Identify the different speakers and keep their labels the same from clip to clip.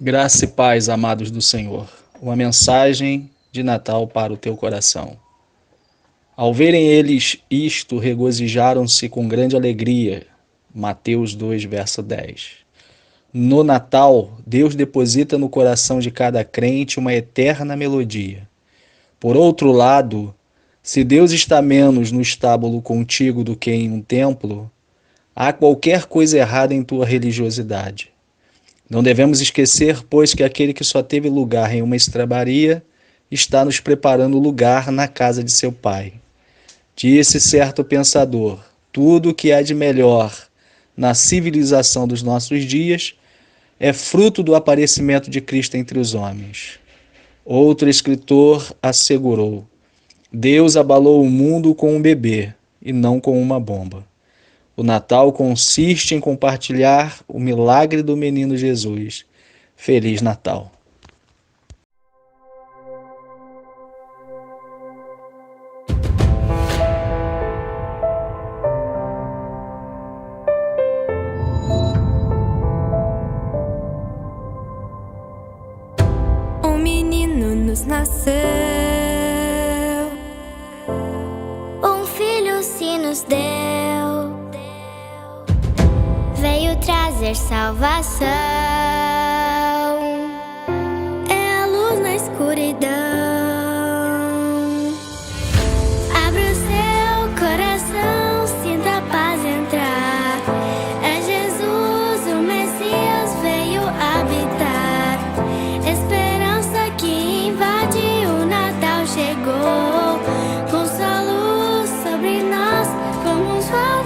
Speaker 1: Graça e paz, amados do Senhor. Uma mensagem de Natal para o teu coração. Ao verem eles isto, regozijaram-se com grande alegria. Mateus 2, verso 10. No Natal, Deus deposita no coração de cada crente uma eterna melodia. Por outro lado, se Deus está menos no estábulo contigo do que em um templo, há qualquer coisa errada em tua religiosidade. Não devemos esquecer, pois, que aquele que só teve lugar em uma estrebaria está nos preparando lugar na casa de seu Pai. Disse certo pensador: tudo o que há de melhor na civilização dos nossos dias é fruto do aparecimento de Cristo entre os homens. Outro escritor assegurou: Deus abalou o mundo com um bebê e não com uma bomba. O Natal consiste em compartilhar o milagre do menino Jesus. Feliz Natal!
Speaker 2: Um menino nos nasceu, um filho se nos deu, veio trazer salvação, é a luz na escuridão. Abre o seu coração, sinta a paz entrar. É Jesus, o Messias, veio habitar. Esperança que invade o Natal chegou. Com sua luz sobre nós, vamos adorar.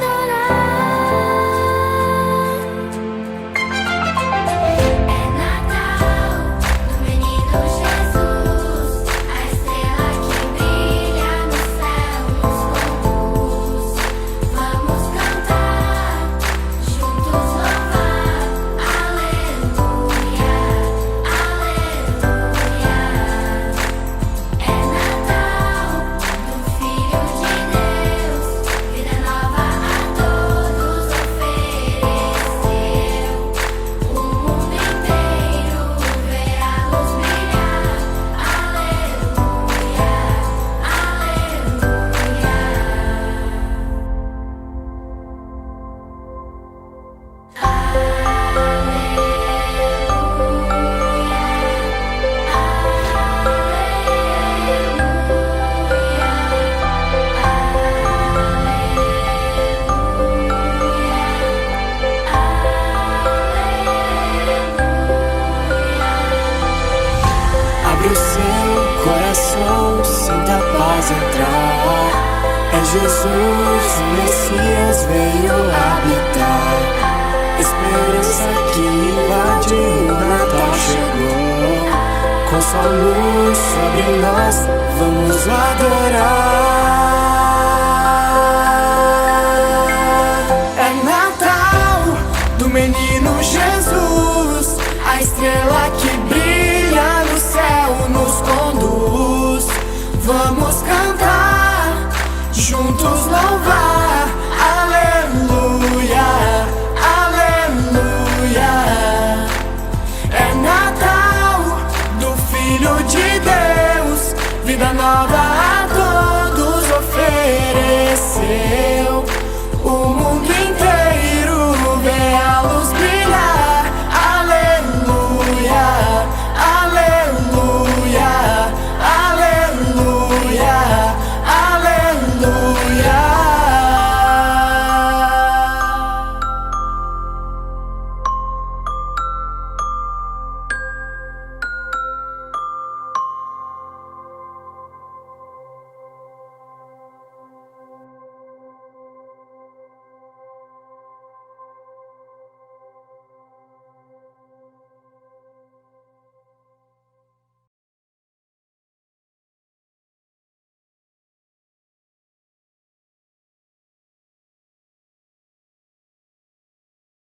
Speaker 2: Sinta a paz entrar. É Jesus, o Messias, veio habitar. Esperança que invade o Natal chegou. Com sua luz sobre nós, vamos adorar. É Natal do menino Jesus, a estrela que brilha no céu nos conduz. Vamos cantar, juntos louvar, aleluia, aleluia. É Natal do Filho de Deus, vida nova a todos ofereceu. O mundo inteiro vê a luz brilhar, aleluia, aleluia, aleluia, aleluia.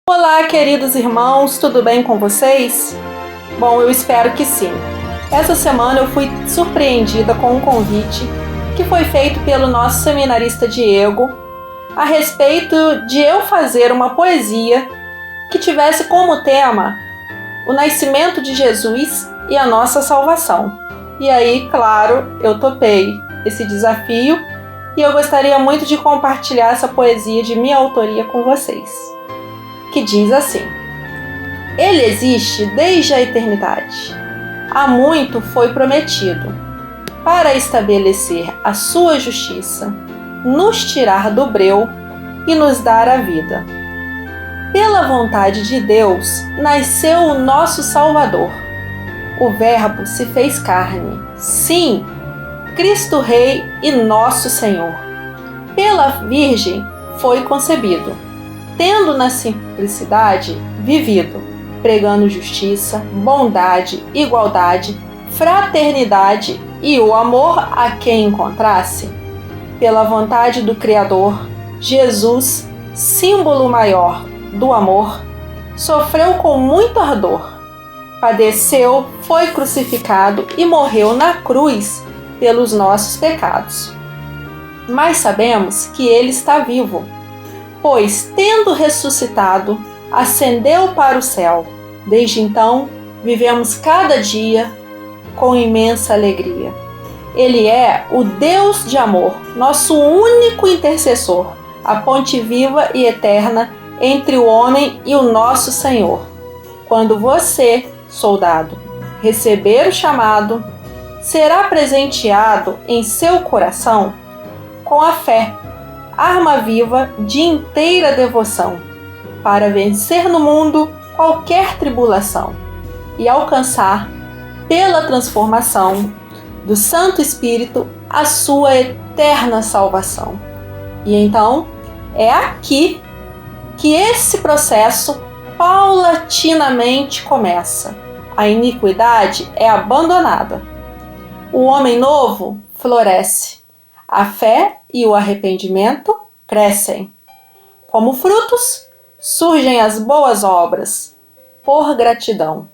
Speaker 3: Olá, queridos irmãos, tudo bem com vocês? Bom, eu espero que sim. Essa semana eu fui surpreendida com um convite que foi feito pelo nosso seminarista Diego a respeito de eu fazer uma poesia que tivesse como tema o nascimento de Jesus e a nossa salvação. E aí, claro, eu topei esse desafio e eu gostaria muito de compartilhar essa poesia de minha autoria com vocês, que diz assim: Ele existe desde a eternidade. Há muito foi prometido para estabelecer a sua justiça, nos tirar do breu e nos dar a vida. Pela vontade de Deus, nasceu o nosso Salvador. O Verbo se fez carne. Sim, Cristo Rei e nosso Senhor. Pela Virgem foi concebido, tendo na simplicidade vivido, pregando justiça, bondade, igualdade, fraternidade e o amor a quem encontrasse. Pela vontade do Criador, Jesus, símbolo maior do amor, sofreu com muito ardor, padeceu, foi crucificado e morreu na cruz pelos nossos pecados. Mas sabemos que ele está vivo, pois, tendo ressuscitado, ascendeu para o céu. Desde então, vivemos cada dia com imensa alegria. Ele é o Deus de amor, nosso único intercessor, a ponte viva e eterna entre o homem e o nosso Senhor. Quando você, soldado, receber o chamado, será presenteado em seu coração com a fé, arma viva de inteira devoção, para vencer no mundo qualquer tribulação e alcançar, pela transformação do Santo Espírito, a sua eterna salvação. E então, é aqui que esse processo paulatinamente começa. A iniquidade é abandonada. O homem novo floresce. A fé e o arrependimento crescem. Como frutos, surgem as boas obras, por gratidão,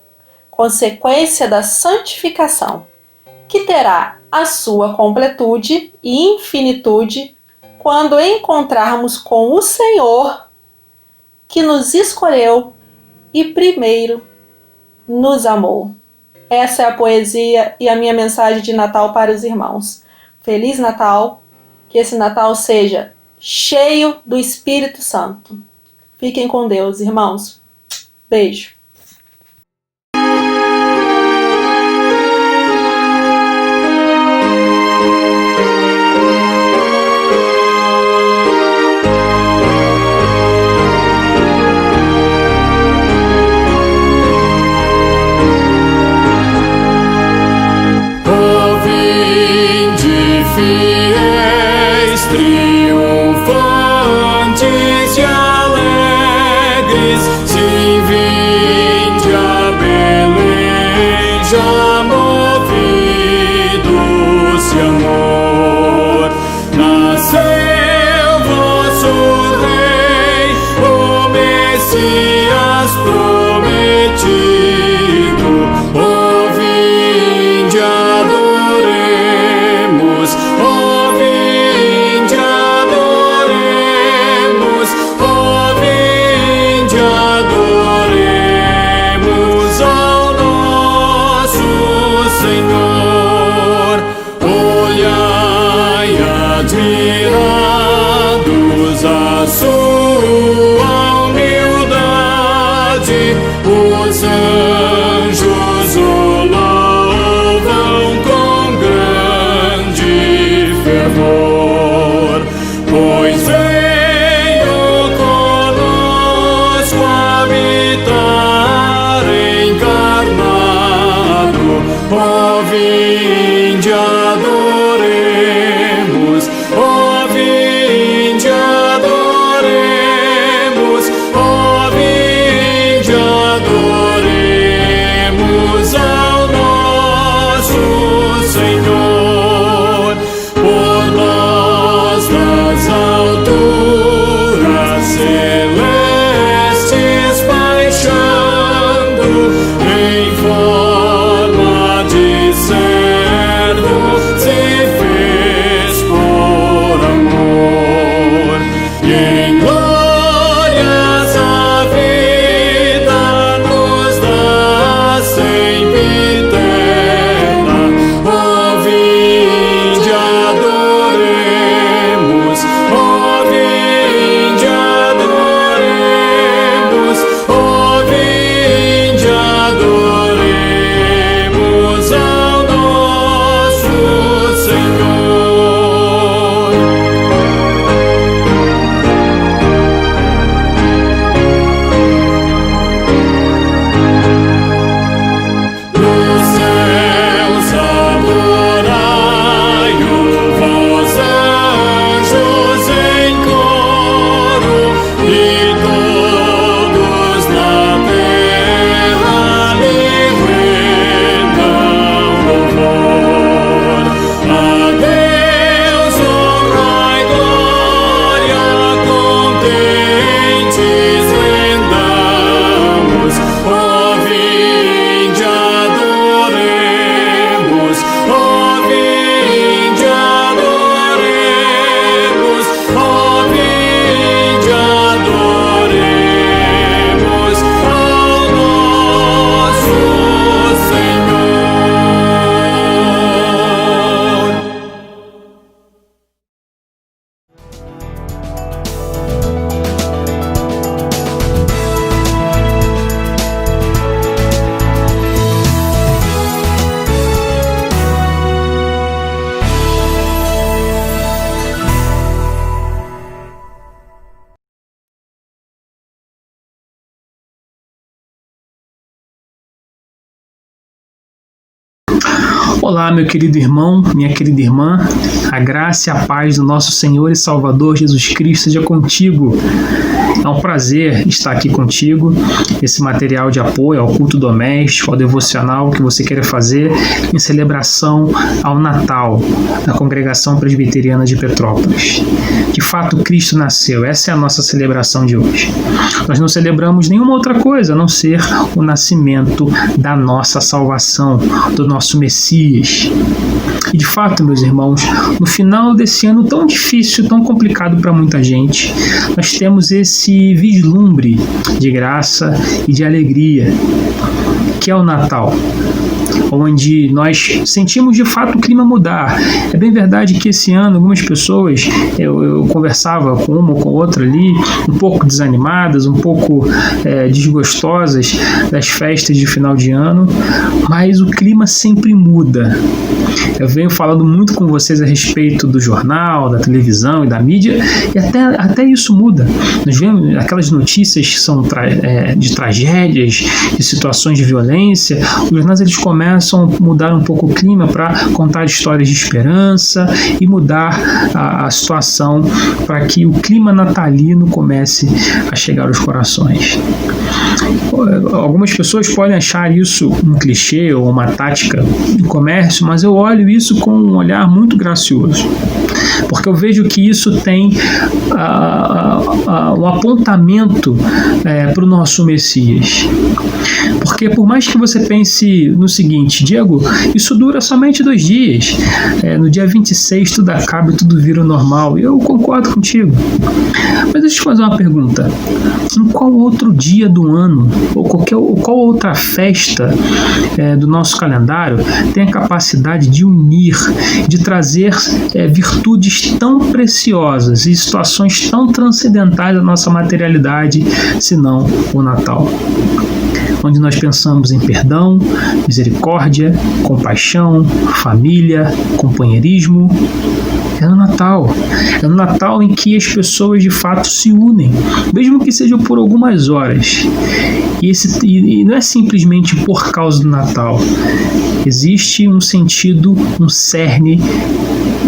Speaker 3: consequência da santificação, que terá a sua completude e infinitude quando encontrarmos com o Senhor, que nos escolheu e primeiro nos amou. Essa é a poesia e a minha mensagem de Natal para os irmãos. Feliz Natal, que esse Natal seja cheio do Espírito Santo. Fiquem com Deus, irmãos. Beijo.
Speaker 4: Fiéis, triunfantes e alegres, sim, vinde a Belém, já movidos de amor. Nasceu vosso Rei, o Messias prometido. Oh, vinde, adoremos. Oh, vinde, adoremos. Oh, vinde, adoremos ao nosso Senhor. Olhai, admirados, a sua humildade. Os anjos o louvam com grande fervor, pois veio conosco habitar encarnado. Oh, vinde, adoremos. Oh, vinde, adoremos. Oh, vinde, adoremos ao nosso Senhor. Por nós nas alturas celestes
Speaker 5: Olá, meu querido irmão, minha querida irmã, a graça e a paz do nosso Senhor e Salvador Jesus Cristo seja contigo. É um prazer estar aqui contigo. Esse material de apoio ao culto doméstico, ao devocional que você queira fazer em celebração ao Natal da Congregação Presbiteriana de Petrópolis. De fato, Cristo nasceu. Essa é a nossa celebração de hoje. Nós não celebramos nenhuma outra coisa a não ser o nascimento da nossa salvação, do nosso Messias. E de fato, meus irmãos, no final desse ano tão difícil, tão complicado para muita gente, nós temos esse vislumbre de graça e de alegria, que é o Natal, onde nós sentimos de fato o clima mudar. É bem verdade que esse ano algumas pessoas, eu conversava com uma ou com outra ali, um pouco desanimadas, um pouco desgostosas das festas de final de ano, mas o clima sempre muda. Eu venho falando muito com vocês a respeito do jornal, da televisão e da mídia, e até isso muda. Nós vemos aquelas notícias que são de tragédias, de situações de violência. Os jornais eles começam a mudar um pouco o clima para contar histórias de esperança e mudar a situação para que o clima natalino comece a chegar aos corações. Algumas pessoas podem achar isso um clichê ou uma tática de comércio, mas eu olho isso com um olhar muito gracioso, porque eu vejo que isso tem um apontamento para o nosso Messias. Porque por mais que você pense no seguinte: Diego, isso dura somente 2 dias, no dia 26 tudo acaba e tudo vira normal. Eu concordo contigo, mas deixa eu te fazer uma pergunta: em qual outro dia do ano ou qual outra festa do nosso calendário tem a capacidade de unir, de trazer virtudes tão preciosas e situações tão transcendentais da nossa materialidade, senão o Natal? Onde nós pensamos em perdão, misericórdia, compaixão, família, companheirismo. É no Natal. É no Natal em que as pessoas de fato se unem, mesmo que seja por algumas horas. E não é simplesmente por causa do Natal. Existe um sentido, um cerne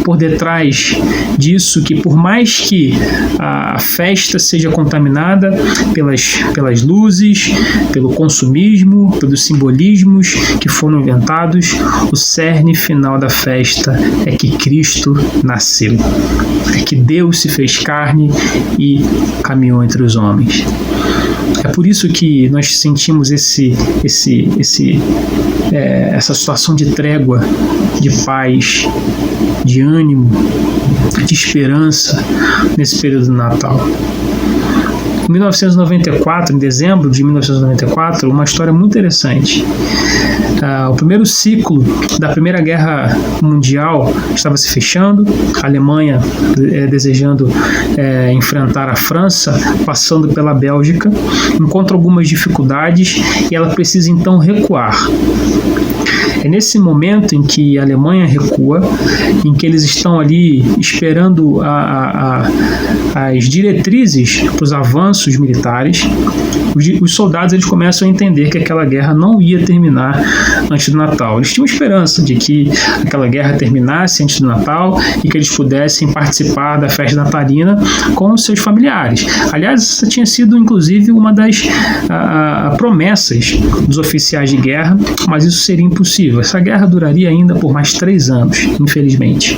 Speaker 5: por detrás disso, que por mais que a festa seja contaminada pelas luzes, pelo consumismo, pelos simbolismos que foram inventados, o cerne final da festa é que Cristo nasceu, é que Deus se fez carne e caminhou entre os homens. É por isso que nós sentimos essa situação de trégua, de paz, de ânimo, de esperança nesse período do Natal. Em 1994, em dezembro de 1994, uma história muito interessante. O primeiro ciclo da Primeira Guerra Mundial estava se fechando, a Alemanha desejando enfrentar a França, passando pela Bélgica, encontra algumas dificuldades e ela precisa então recuar. É nesse momento em que a Alemanha recua, em que eles estão ali esperando as diretrizes para os avanços militares, os soldados eles começam a entender que aquela guerra não ia terminar antes do Natal. Eles tinham esperança de que aquela guerra terminasse antes do Natal e que eles pudessem participar da festa natalina com os seus familiares. Aliás, essa tinha sido inclusive uma das promessas dos oficiais de guerra, mas isso seria impossível. Essa guerra duraria ainda por mais 3 anos, infelizmente.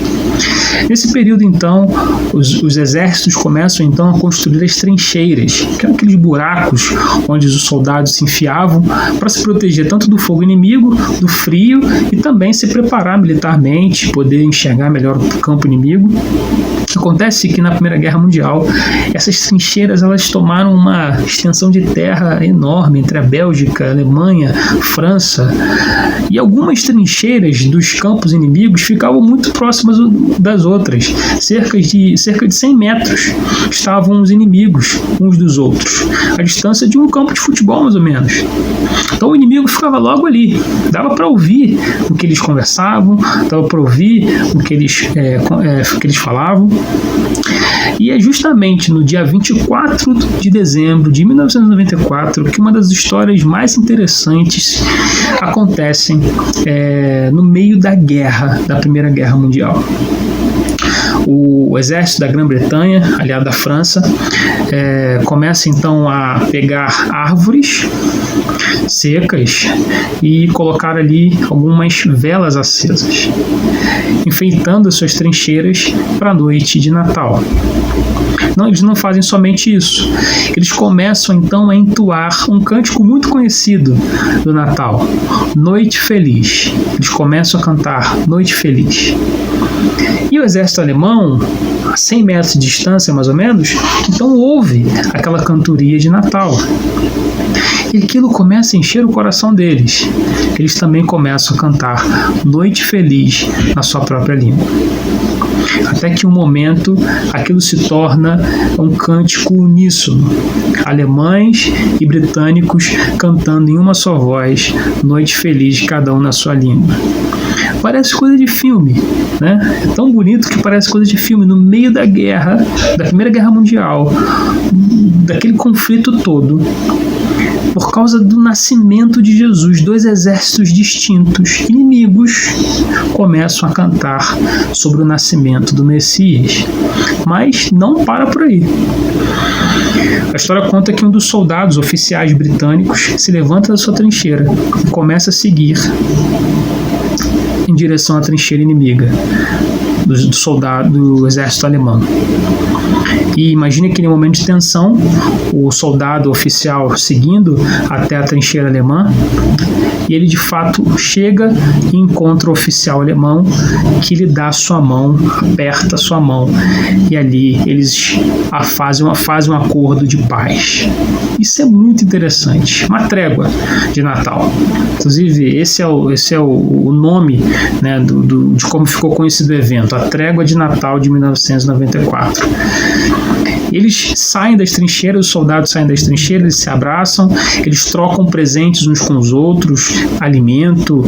Speaker 5: Nesse período, então, os exércitos começam então a construir as trincheiras, que eram aqueles buracos onde os soldados se enfiavam para se proteger tanto do fogo inimigo, do frio e também se preparar militarmente, poder enxergar melhor o campo inimigo. Acontece que na Primeira Guerra Mundial essas trincheiras elas tomaram uma extensão de terra enorme entre a Bélgica, a Alemanha, França, e algumas trincheiras dos campos inimigos ficavam muito próximas das outras. Cerca de 100 metros estavam os inimigos uns dos outros, a distância de um campo de futebol mais ou menos. Então o inimigo ficava logo ali, dava para ouvir o que eles conversavam, dava para ouvir o que eles falavam. E é justamente no dia 24 de dezembro de 1994 que uma das histórias mais interessantes acontecem no meio da guerra, da Primeira Guerra Mundial. O exército da Grã-Bretanha, aliado da França, começa então a pegar árvores secas e colocar ali algumas velas acesas, enfeitando as suas trincheiras para a noite de Natal. Não, eles não fazem somente isso. Eles começam então a entoar um cântico muito conhecido do Natal, Noite Feliz. Eles começam a cantar Noite Feliz. E o exército alemão, a 100 metros de distância mais ou menos, então ouve aquela cantoria de Natal. E aquilo começa a encher o coração deles. Eles também começam a cantar Noite Feliz na sua própria língua. Até que um momento aquilo se torna um cântico uníssono, alemães e britânicos cantando em uma só voz, Noite Feliz, cada um na sua língua. Parece coisa de filme, né? É tão bonito que parece coisa de filme, no meio da guerra, da Primeira Guerra Mundial, daquele conflito todo. Por causa do nascimento de Jesus, dois exércitos distintos, inimigos, começam a cantar sobre o nascimento do Messias. Mas não para por aí. A história conta que um dos soldados oficiais britânicos se levanta da sua trincheira e começa a seguir em direção à trincheira inimiga do exército alemão. E imagine aquele momento de tensão, o soldado oficial seguindo até a trincheira alemã, e ele de fato chega e encontra o oficial alemão, que lhe dá sua mão, aperta sua mão, e ali eles fazem um acordo de paz. Isso é muito interessante, uma trégua de Natal. Inclusive, esse é o nome, né, de como ficou conhecido o evento, a Trégua de Natal de 1994. Eles saem das trincheiras, os soldados saem das trincheiras, eles se abraçam, eles trocam presentes uns com os outros, alimento,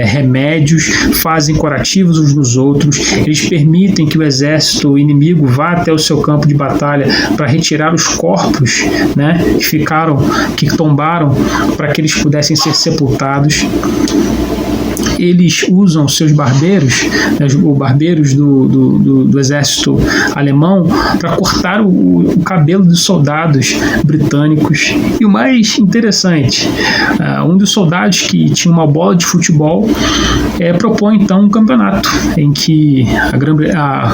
Speaker 5: remédios, fazem curativos uns nos outros, eles permitem que o exército inimigo vá até o seu campo de batalha para retirar os corpos, né, que tombaram, para que eles pudessem ser sepultados. Eles usam seus barbeiros, né, os barbeiros do exército alemão, para cortar o cabelo dos soldados britânicos. E o mais interessante, um dos soldados que tinha uma bola de futebol propõe então um campeonato em que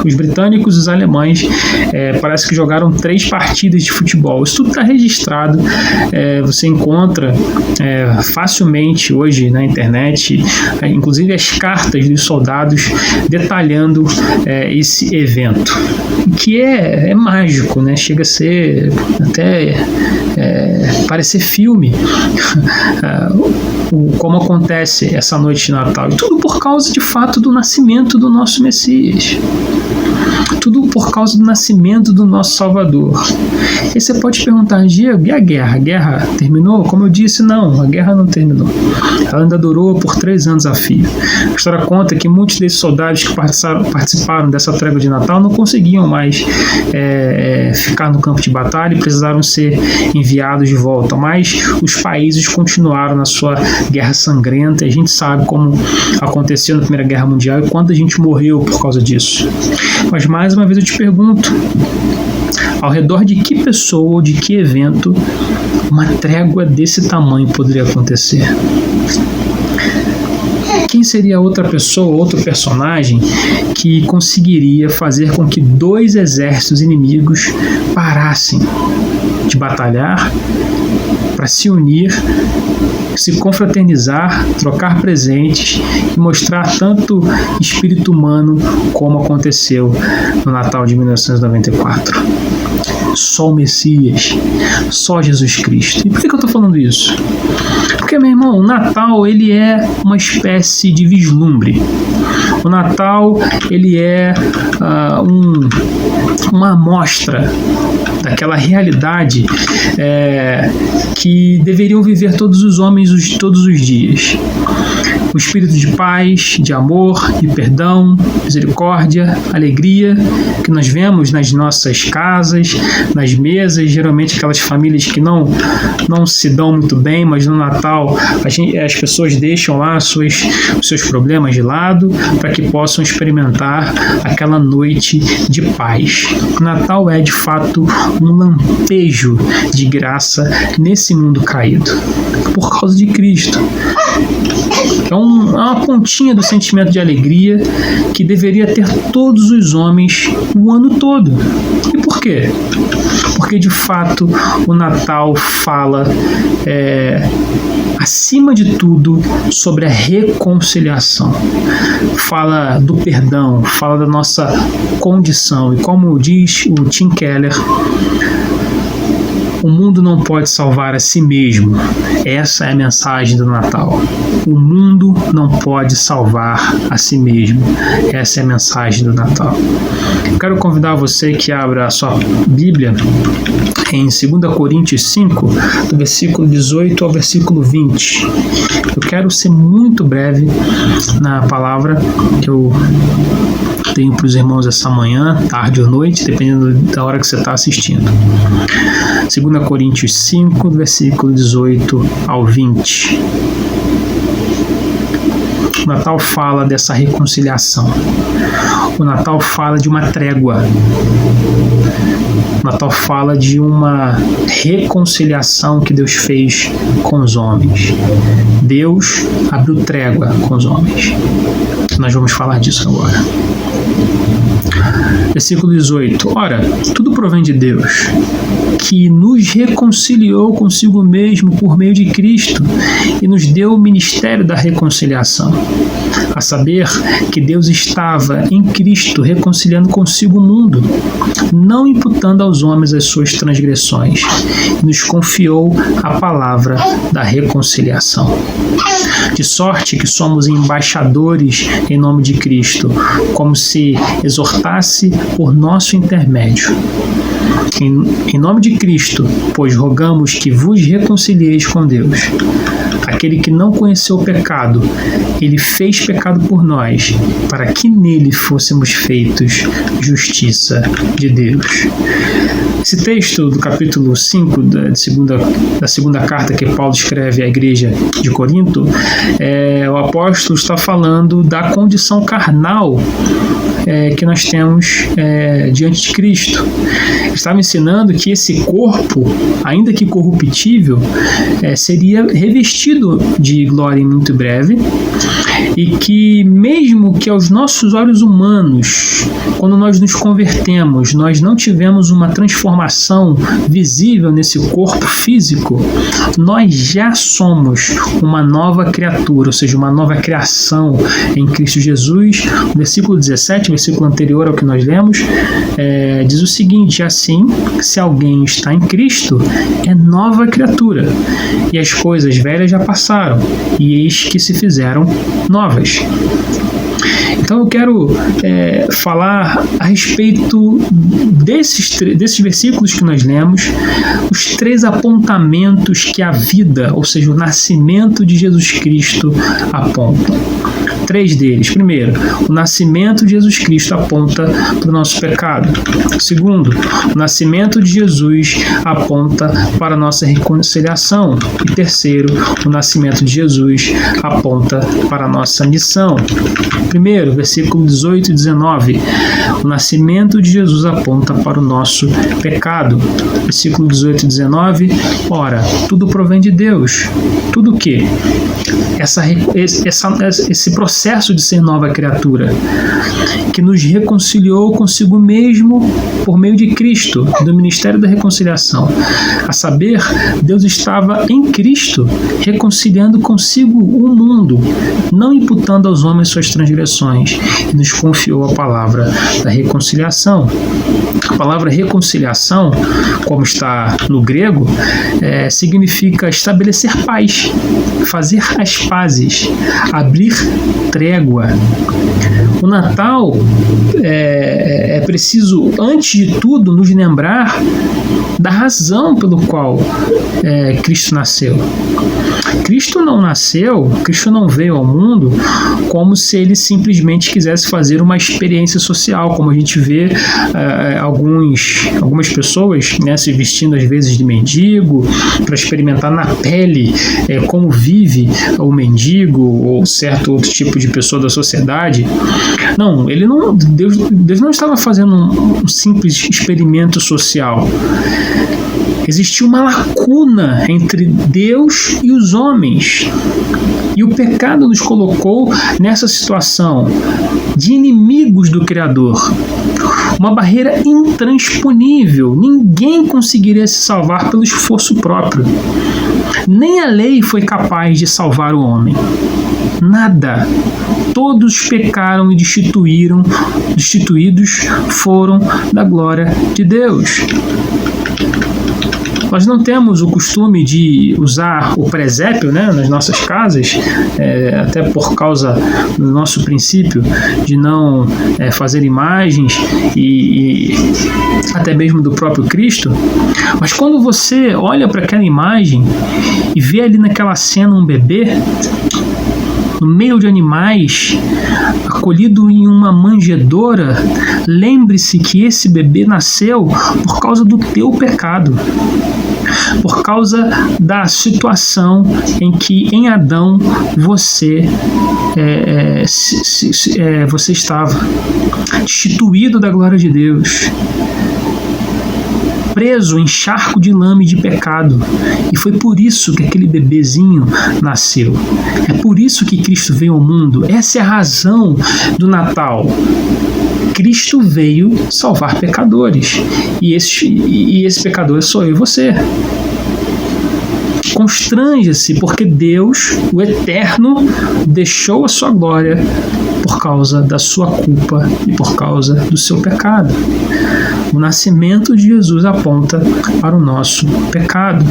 Speaker 5: os britânicos e os alemães parece que jogaram 3 partidas de futebol. Isso tudo está registrado, você encontra facilmente hoje na internet, inclusive as cartas dos soldados detalhando esse evento, que é mágico, né? Chega a ser até parecer filme como acontece essa noite de Natal, e tudo por causa de fato do nascimento do nosso Messias, tudo por causa do nascimento do nosso Salvador. E você pode perguntar, Diego, e a guerra? A guerra terminou? Como eu disse, não, a guerra não terminou. Ela ainda durou por 3 anos a fio. A história conta que muitos desses soldados que participaram dessa trégua de Natal não conseguiam mais ficar no campo de batalha e precisaram ser enviados de volta, mas os países continuaram na sua guerra sangrenta, e a gente sabe como aconteceu na Primeira Guerra Mundial e quanta gente morreu por causa disso. Mas mais uma vez eu te pergunto, ao redor de que pessoa ou de que evento uma trégua desse tamanho poderia acontecer? Quem seria outra pessoa, outro personagem que conseguiria fazer com que 2 exércitos inimigos parassem de batalhar para se unir, se confraternizar, trocar presentes e mostrar tanto espírito humano como aconteceu no Natal de 1994? Só o Messias, só Jesus Cristo. E por que eu estou falando isso? Porque, meu irmão, o Natal ele é uma espécie de vislumbre. O Natal ele é uma amostra daquela realidade que deveriam viver todos os homens todos os dias. o espírito de paz, de amor, de perdão, misericórdia, alegria que nós vemos nas nossas casas, nas mesas, geralmente aquelas famílias que não se dão muito bem, mas no Natal as pessoas deixam lá os seus problemas de lado para que possam experimentar aquela noite de paz. O Natal é de fato um lampejo de graça nesse mundo caído, por causa de Cristo. É uma pontinha do sentimento de alegria que deveria ter todos os homens o ano todo. E por quê? Porque de fato o Natal fala acima de tudo sobre a reconciliação, fala do perdão, fala da nossa condição, e como diz o Tim Keller, o mundo não pode salvar a si mesmo. Essa é a mensagem do Natal. O mundo não pode salvar a si mesmo. Essa é a mensagem do Natal. Eu quero convidar você que abra a sua Bíblia em 2 Coríntios 5, do versículo 18 ao versículo 20. Eu quero ser muito breve na palavra que eu tenho para os irmãos essa manhã, tarde ou noite, dependendo da hora que você está assistindo. 2 Coríntios 5, do versículo 18 ao 20. O Natal fala dessa reconciliação. O Natal fala de uma trégua. O Natal fala de uma reconciliação que Deus fez com os homens. Deus abriu trégua com os homens. Nós vamos falar disso agora. Versículo 18. Ora, tudo provém de Deus, que nos reconciliou consigo mesmo por meio de Cristo e nos deu o ministério da reconciliação. A saber, que Deus estava em Cristo reconciliando consigo o mundo, não imputando aos homens as suas transgressões, e nos confiou a palavra da reconciliação. De sorte que somos embaixadores em nome de Cristo, como se exortasse por nosso intermédio. Em nome de Cristo, pois rogamos que vos reconcilieis com Deus. Aquele que não conheceu o pecado, ele fez pecado por nós, para que nele fôssemos feitos justiça de Deus. Esse texto do capítulo 5 da segunda carta que Paulo escreve à igreja de Corinto, o apóstolo está falando da condição carnal que nós temos diante de Cristo. Ele estava ensinando que esse corpo, ainda que corruptível, seria revestido de glória em muito breve, e que mesmo que aos nossos olhos humanos, quando nós nos convertemos, nós não tivemos uma transformação visível nesse corpo físico, nós já somos uma nova criatura, ou seja, uma nova criação em Cristo Jesus. O versículo 17, versículo anterior ao que nós lemos, diz o seguinte: assim, se alguém está em Cristo, é nova criatura, e as coisas velhas já passaram, e eis que se fizeram novas. Então eu quero falar a respeito desses versículos que nós lemos, os 3 apontamentos que a vida, ou seja, o nascimento de Jesus Cristo, apontam. 3 deles. Primeiro, o nascimento de Jesus Cristo aponta para o nosso pecado. Segundo, o nascimento de Jesus aponta para a nossa reconciliação. E terceiro, o nascimento de Jesus aponta para a nossa missão. Primeiro, versículo 18 e 19. O nascimento de Jesus aponta para o nosso pecado. Versículo 18 e 19. Ora, tudo provém de Deus. Tudo o quê? Esse processo de ser nova criatura, que nos reconciliou consigo mesmo por meio de Cristo, do ministério da reconciliação. A saber, Deus estava em Cristo, reconciliando consigo o mundo, não imputando aos homens suas transgressões, e nos confiou a palavra da reconciliação. A palavra reconciliação, como está no grego, significa estabelecer paz, fazer as pazes, abrir trégua. O Natal é preciso, antes de tudo, nos lembrar da razão pelo qual Cristo nasceu. Cristo não nasceu, Cristo não veio ao mundo como se ele simplesmente quisesse fazer uma experiência social, como a gente vê algumas pessoas, né, se vestindo às vezes de mendigo para experimentar na pele como vive o mendigo ou certo outro tipo de pessoa da sociedade. Não, Deus não estava fazendo um simples experimento social. Existia uma lacuna entre Deus e os homens. E o pecado nos colocou nessa situação de inimigos do Criador. Uma barreira intransponível. Ninguém conseguiria se salvar pelo esforço próprio. Nem a lei foi capaz de salvar o homem. Nada. Todos pecaram e destituídos foram da glória de Deus. Nós não temos o costume de usar o presépio, né, nas nossas casas, até por causa do nosso princípio de não fazer imagens e até mesmo do próprio Cristo. Mas quando você olha para aquela imagem e vê ali naquela cena um bebê no meio de animais, acolhido em uma manjedoura, lembre-se que esse bebê nasceu por causa do teu pecado, por causa da situação em que em Adão você estava destituído da glória de Deus, preso em charco de lama e de pecado. E foi por isso que aquele bebezinho nasceu. É por isso que Cristo veio ao mundo. Essa é a razão do Natal. Cristo veio salvar pecadores. E esse pecador sou eu e você. Constranja-se, porque Deus, o Eterno, deixou a sua glória por causa da sua culpa e por causa do seu pecado. O nascimento de Jesus aponta para o nosso pecado.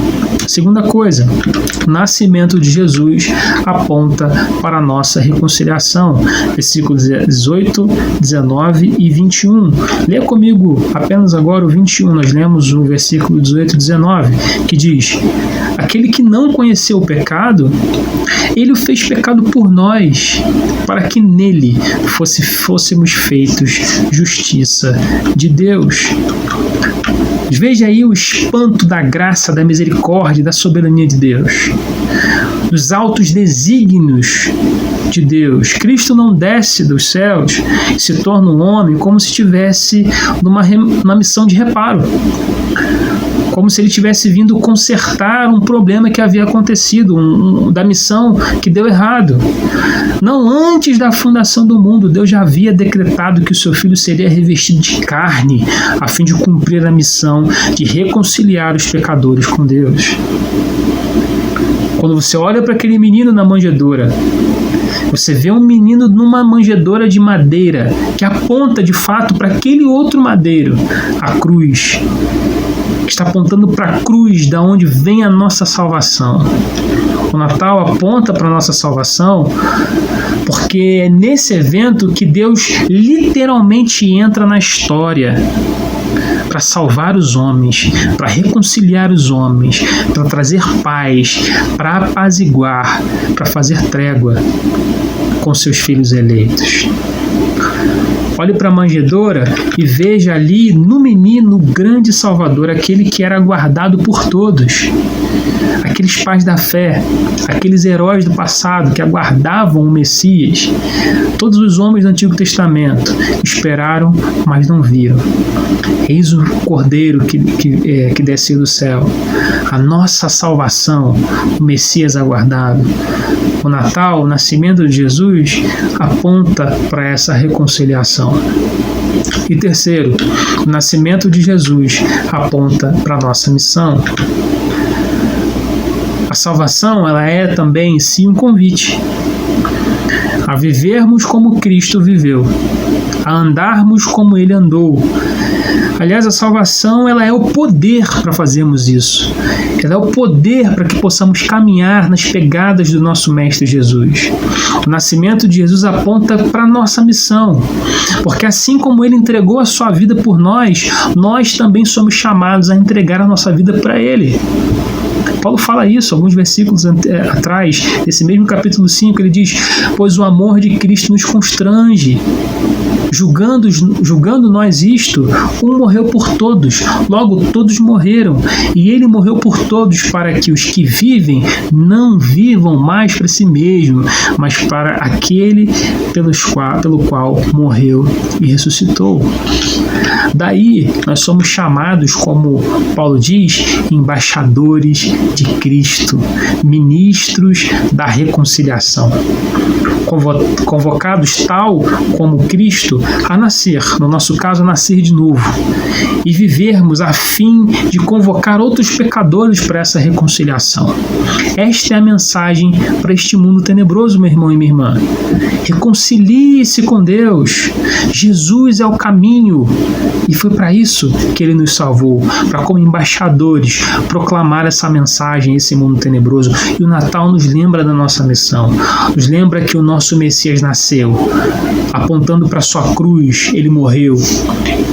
Speaker 5: Segunda coisa, o nascimento de Jesus aponta para a nossa reconciliação. Versículos 18, 19 e 21. Lê comigo apenas agora o 21. Nós lemos o versículo 18 e 19, que diz: aquele que não conheceu o pecado, ele o fez pecado por nós, para que nele fôssemos feitos justiça de Deus. Veja aí o espanto da graça, da misericórdia e da soberania de Deus, dos altos desígnios de Deus. Cristo não desce dos céus e se torna um homem como se estivesse numa missão de reparo, como se ele tivesse vindo consertar um problema que havia acontecido, da missão que deu errado. Não, antes da fundação do mundo, Deus já havia decretado que o seu filho seria revestido de carne, a fim de cumprir a missão de reconciliar os pecadores com Deus. Quando você olha para aquele menino na manjedoura, você vê um menino numa manjedoura de madeira, que aponta de fato para aquele outro madeiro, a cruz, que está apontando para a cruz, da onde vem a nossa salvação. O Natal aponta para a nossa salvação, porque é nesse evento que Deus literalmente entra na história para salvar os homens, para reconciliar os homens, para trazer paz, para apaziguar, para fazer trégua com seus filhos eleitos. Olhe para a manjedoura e veja ali no menino o grande Salvador, aquele que era aguardado por todos. Aqueles pais da fé, aqueles heróis do passado que aguardavam o Messias. Todos os homens do Antigo Testamento esperaram, mas não viram. Eis o Cordeiro que desceu do céu. A nossa salvação, o Messias aguardado. O Natal, o nascimento de Jesus, aponta para essa reconciliação. E terceiro, o nascimento de Jesus aponta para a nossa missão. A salvação, ela é também em si um convite a vivermos como Cristo viveu, a andarmos como Ele andou. Aliás, a salvação, ela é o poder para fazermos isso. Ela é o poder para que possamos caminhar nas pegadas do nosso Mestre Jesus. O nascimento de Jesus aponta para a nossa missão, porque assim como Ele entregou a sua vida por nós, nós também somos chamados a entregar a nossa vida para Ele. Paulo fala isso alguns versículos atrás, nesse mesmo capítulo 5, ele diz: pois o amor de Cristo nos constrange, julgando nós isto, um morreu por todos, logo todos morreram, e ele morreu por todos, para que os que vivem não vivam mais para si mesmo, mas para aquele pelo qual morreu e ressuscitou. Daí nós somos chamados, como Paulo diz, embaixadores de Cristo, ministros da reconciliação, convocados tal como Cristo a nascer, no nosso caso, a nascer de novo, e vivermos a fim de convocar outros pecadores para essa reconciliação. Esta é a mensagem para este mundo tenebroso, meu irmão e minha irmã. Reconcilie-se com Deus. Jesus é o caminho, e foi para isso que ele nos salvou, para, como embaixadores, proclamar essa mensagem a esse mundo tenebroso. E o Natal nos lembra da nossa missão, nos lembra que o nosso Messias nasceu, apontando para sua cruz, ele morreu.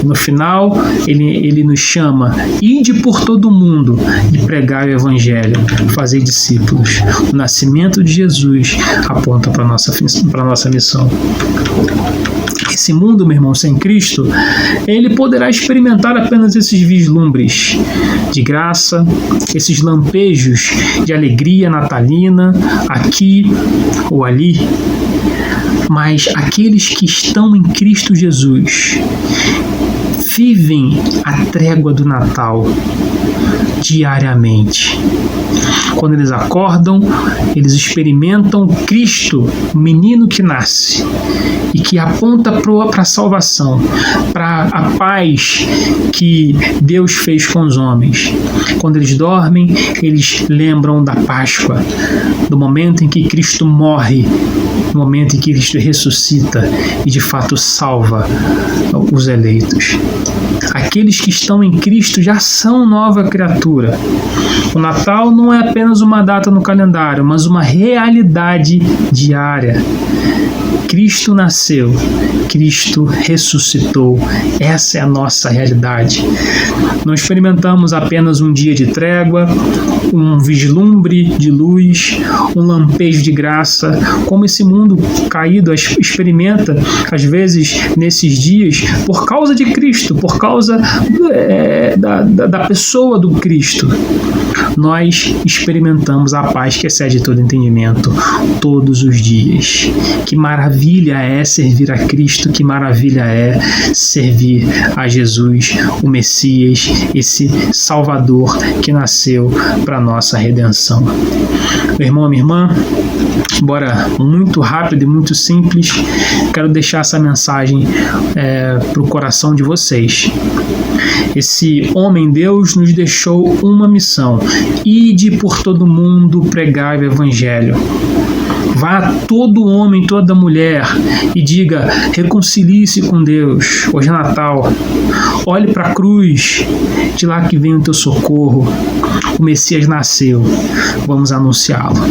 Speaker 5: No final, ele nos chama: ide por todo o mundo e pregai o Evangelho, fazei discípulos. O nascimento de Jesus aponta para a nossa missão. Esse mundo, meu irmão, sem Cristo, ele poderá experimentar apenas esses vislumbres de graça, esses lampejos de alegria natalina, aqui ou ali. Mas aqueles que estão em Cristo Jesus vivem a trégua do Natal diariamente. Quando eles acordam, eles experimentam Cristo, o menino que nasce e que aponta para a salvação, para a paz que Deus fez com os homens. Quando eles dormem, eles lembram da Páscoa, do momento em que Cristo morre, do momento em que Cristo ressuscita e de fato salva os eleitos. Aqueles que estão em Cristo já são nova criatura. O Natal não é apenas uma data no calendário, mas uma realidade diária. Cristo nasceu, Cristo ressuscitou. Essa é a nossa realidade. Não experimentamos apenas um dia de trégua, um vislumbre de luz, um lampejo de graça, como esse mundo caído experimenta, às vezes, nesses dias, por causa de Cristo, por causa da pessoa do Cristo. Nós experimentamos a paz que excede todo entendimento todos os dias. Que maravilha é servir a Cristo, que maravilha é servir a Jesus, o Messias, esse Salvador que nasceu para nossa redenção. Meu irmão, minha irmã, embora muito rápido e muito simples, quero deixar essa mensagem para o coração de vocês. Esse homem Deus nos deixou uma missão: ide por todo mundo pregar o Evangelho. Vá a todo homem, toda mulher e diga: reconcilie-se com Deus. Hoje é Natal. Olhe para a cruz, de lá que vem o teu socorro. O Messias nasceu. Vamos anunciá-lo.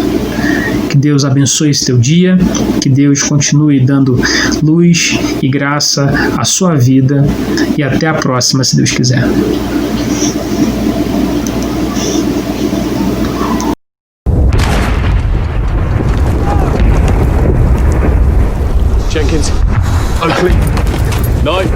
Speaker 5: Que Deus abençoe esse teu dia, que Deus continue dando luz e graça à sua vida, e até a próxima, se Deus quiser.
Speaker 4: Jenkins, Oakley, 9.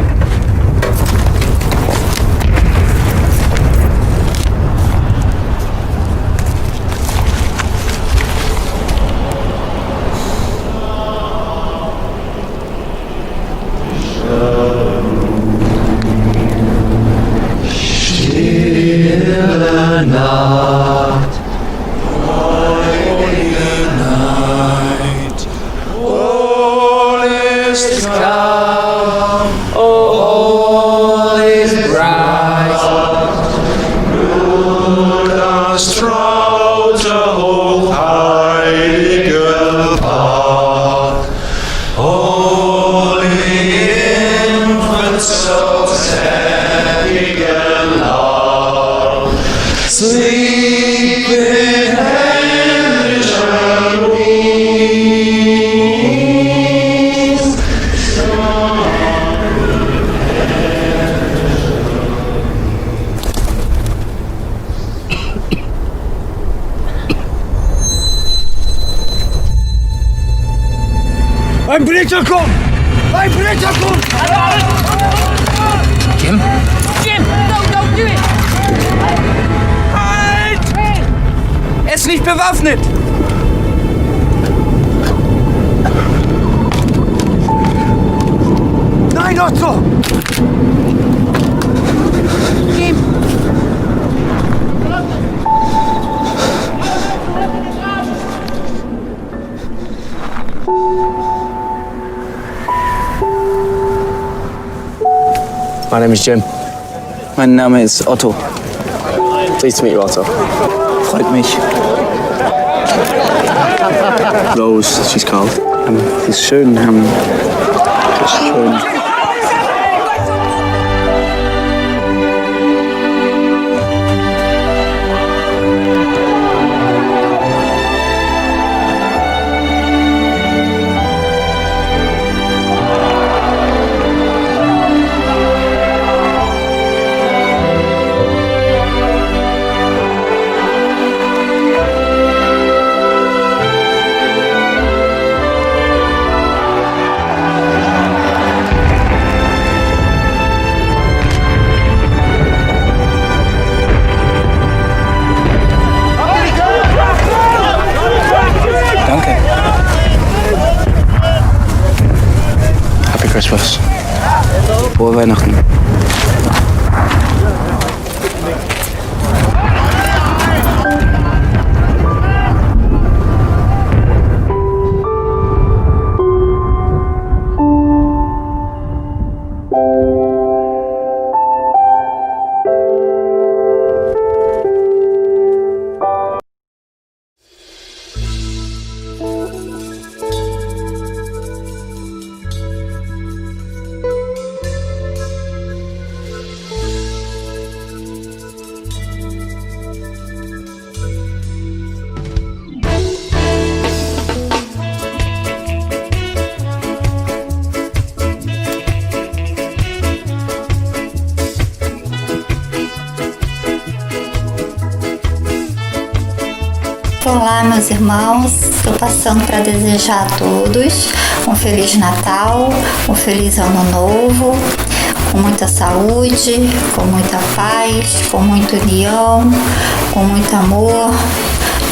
Speaker 4: Bridgercom! Hey, Bridgercom!
Speaker 6: Jim? Jim! Don't do it!
Speaker 4: Halt! Er ist nicht bewaffnet! Nein, Otto!
Speaker 6: Jim!
Speaker 7: My name is Jim.
Speaker 8: Mein Name ist Otto.
Speaker 7: Pleased to meet you, Otto.
Speaker 8: Freut mich.
Speaker 7: Rose, she's called.
Speaker 8: Ist schön. Ist schön. Danke.
Speaker 7: Happy Christmas.
Speaker 8: Frohe Weihnachten.
Speaker 9: Olá, meus irmãos, estou passando para desejar a todos um Feliz Natal, um Feliz Ano Novo, com muita saúde, com muita paz, com muita união, com muito amor,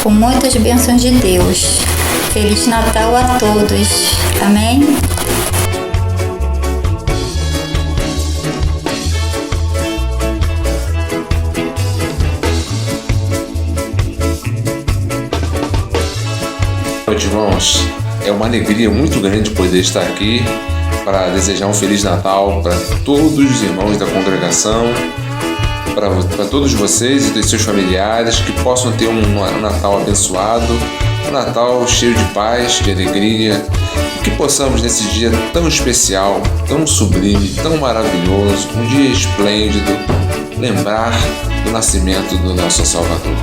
Speaker 9: com muitas bênçãos de Deus. Feliz Natal a todos. Amém?
Speaker 10: Irmãos, é uma alegria muito grande poder estar aqui para desejar um Feliz Natal para todos os irmãos da congregação, para todos vocês e dos seus familiares, que possam ter um Natal abençoado, um Natal cheio de paz, de alegria, e que possamos nesse dia tão especial, tão sublime, tão maravilhoso, um dia esplêndido, lembrar do nascimento do nosso Salvador.